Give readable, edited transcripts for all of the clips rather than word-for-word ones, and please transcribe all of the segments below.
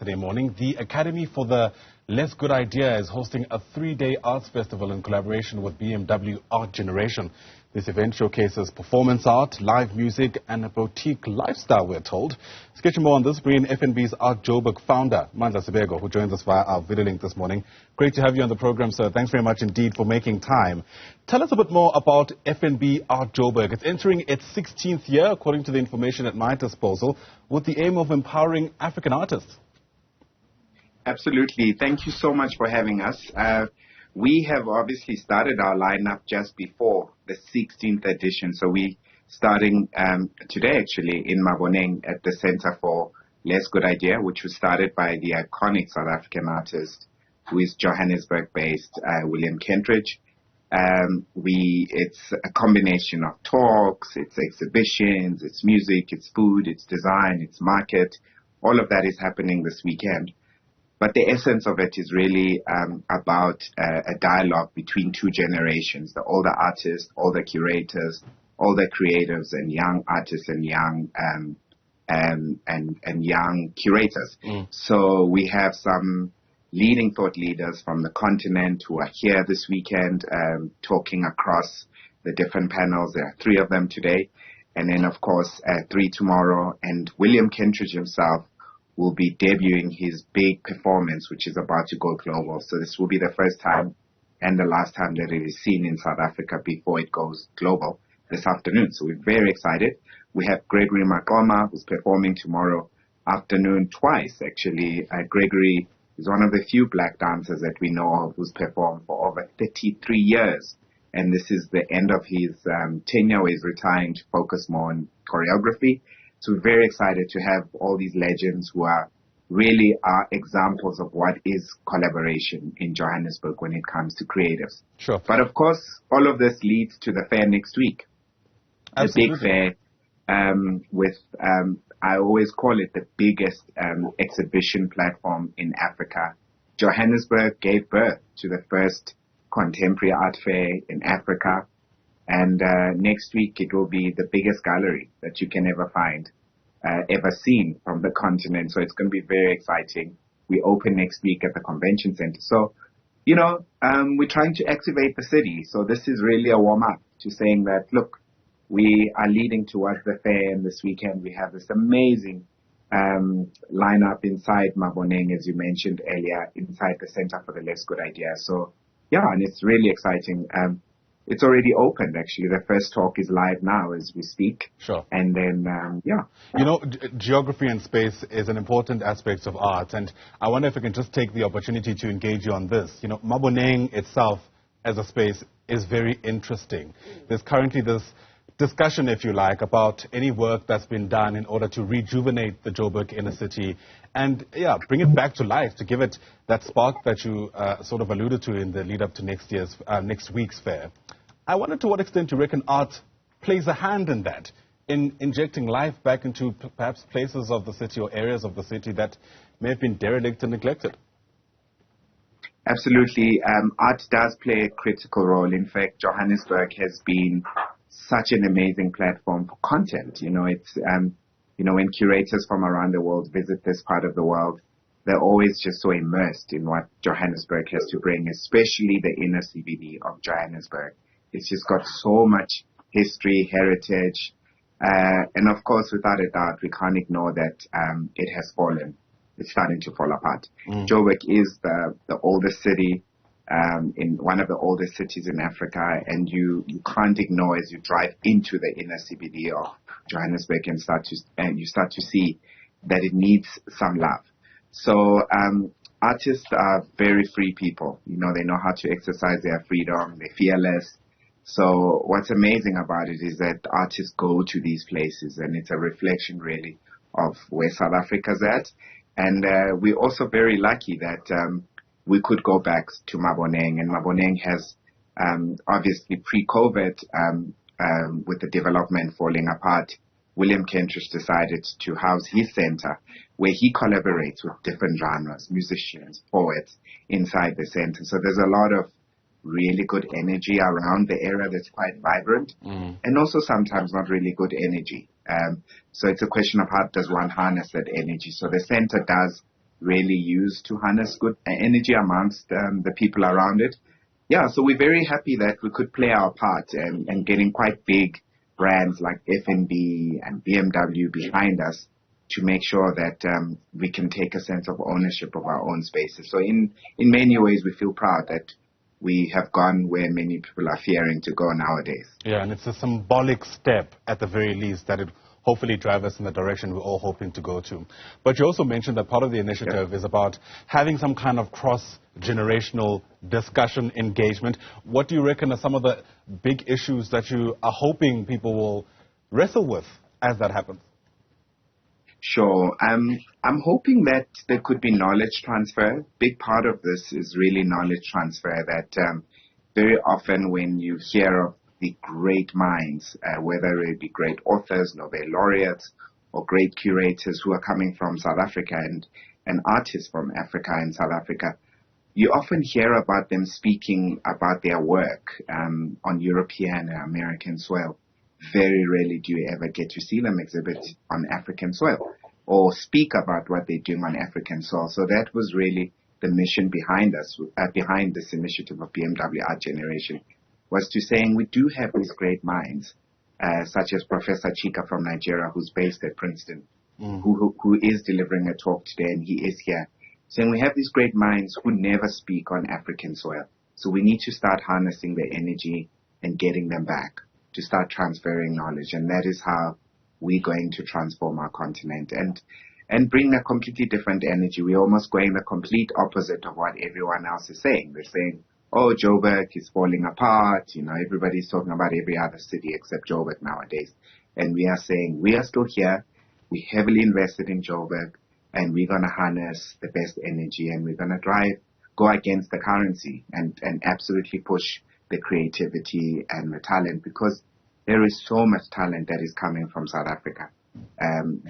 Today morning, the Academy for the Less Good Idea is hosting a 3-day arts festival in collaboration with BMW Art Generation. This event showcases performance art, live music and a boutique lifestyle, we're told. Sketching more on this, bring in FNB's Art Joburg founder, Mandla Sibeko, who joins us via our video link this morning. Great to have you on the program, sir. Thanks very much indeed for making time. Tell us a bit more about FNB Art Joburg. It's entering its 16th year, according to the information at my disposal, with the aim of empowering African artists. Absolutely. Thank you so much for having us. We have obviously started our lineup just before the 16th edition. So we starting today actually in Maboneng at the Center for Less Good Idea, which was started by the iconic South African artist who is Johannesburg-based William Kentridge. It's a combination of talks, it's exhibitions, it's music, it's food, it's design, it's market. All of that is happening this weekend. But the essence of it is really about a dialogue between two generations, the older artists, older curators, older creatives, and young artists and young and young curators. So we have some leading thought leaders from the continent who are here this weekend talking across the different panels. There are 3 of them today, and then of course 3 tomorrow. And William Kentridge himself will be debuting his big performance, which is about to go global. So this will be the first time and the last time that it is seen in South Africa before it goes global this afternoon. So we're very excited. We have Gregory Makoma, who's performing tomorrow afternoon twice, actually. Gregory is one of the few black dancers that we know of who's performed for over 33 years. And this is the end of his tenure. He's retiring to focus more on choreography. So we're very excited to have all these legends who are really examples of what is collaboration in Johannesburg when it comes to creatives. Sure. But of course, all of this leads to the fair next week. Absolutely. The big fair with, I always call it the biggest exhibition platform in Africa. Johannesburg gave birth to the first contemporary art fair in Africa. And next week, it will be the biggest gallery that you can ever find, ever seen from the continent. So it's going to be very exciting. We open next week at the convention center. So, you know, we're trying to activate the city. So this is really a warm-up to saying that, look, we are leading towards the fair. And this weekend, we have this amazing lineup inside Maboneng, as you mentioned earlier, inside the Center for the Less Good Idea. So, yeah, and it's really exciting. It's already opened, actually. The first talk is live now as we speak. Sure. And then, yeah. You know, geography and space is an important aspect of art. And I wonder if I can just take the opportunity to engage you on this. You know, Maboneng itself as a space is very interesting. There's currently this discussion, if you like, about any work that's been done in order to rejuvenate the Joburg inner city and, yeah, bring it back to life, to give it that spark that you sort of alluded to in the lead up to next week's fair. I wonder to what extent you reckon art plays a hand in that, in injecting life back into perhaps places of the city or areas of the city that may have been derelict and neglected. Absolutely. Art does play a critical role. In fact, Johannesburg has been such an amazing platform for content. You know, it's, you know, when curators from around the world visit this part of the world, they're always just so immersed in what Johannesburg has to bring, especially the inner CBD of Johannesburg. It's just got so much history, heritage, and of course, without a doubt, we can't ignore that it has fallen. It's starting to fall apart. Joburg is the oldest city, in one of the oldest cities in Africa, and you can't ignore as you drive into the inner CBD of Johannesburg and you start to see that it needs some love. So artists are very free people. You know, they know how to exercise their freedom. They're fearless. So what's amazing about it is that artists go to these places, and it's a reflection really of where South Africa's at. And we're also very lucky that we could go back to Maboneng, and Maboneng has obviously pre-COVID with the development falling apart, William Kentridge decided to house his center where he collaborates with different genres, musicians, poets inside the center. So there's a lot of really good energy around the area that's quite vibrant, and also sometimes not really good energy. So it's a question of how does one harness that energy. So the center does really used to harness good energy amongst the people around it. Yeah, so we're very happy that we could play our part and getting quite big brands like F&B and BMW behind us to make sure that we can take a sense of ownership of our own spaces. So in many ways, we feel proud that we have gone where many people are fearing to go nowadays. Yeah, and it's a symbolic step at the very least that it hopefully drive us in the direction we're all hoping to go to. But you also mentioned that part of the initiative is about having some kind of cross-generational discussion, engagement. What do you reckon are some of the big issues that you are hoping people will wrestle with as that happens? Sure. I'm hoping that there could be knowledge transfer. Big part of this is really knowledge transfer, that very often when you hear of the great minds, whether it be great authors, Nobel laureates, or great curators who are coming from South Africa and artists from Africa and South Africa, you often hear about them speaking about their work on European and American soil. Very rarely do you ever get to see them exhibit on African soil or speak about what they're doing on African soil. So that was really the mission behind this initiative of BMW Art Generation, was to saying we do have these great minds, such as Professor Chika from Nigeria, who's based at Princeton, who is delivering a talk today, and he is here, saying we have these great minds who never speak on African soil. So we need to start harnessing their energy and getting them back, to start transferring knowledge. And that is how we're going to transform our continent and bring a completely different energy. We're almost going the complete opposite of what everyone else is saying. They're saying, oh, Joburg is falling apart. You know, everybody's talking about every other city except Joburg nowadays. And we are saying we are still here. We heavily invested in Joburg, and we're going to harness the best energy, and we're going to go against the currency and absolutely push the creativity and the talent, because there is so much talent that is coming from South Africa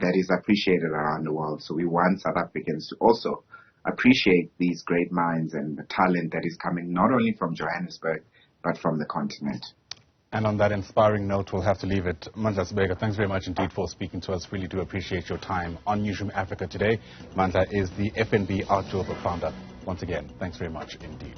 that is appreciated around the world. So we want South Africans to also appreciate these great minds and the talent that is coming not only from Johannesburg, but from the continent. And on that inspiring note, we'll have to leave it. Mandla Sibeko, thanks very much indeed for speaking to us. Really do appreciate your time on Newzroom Afrika today. Mandla is the F&B Art Joburg founder. Once again, thanks very much indeed.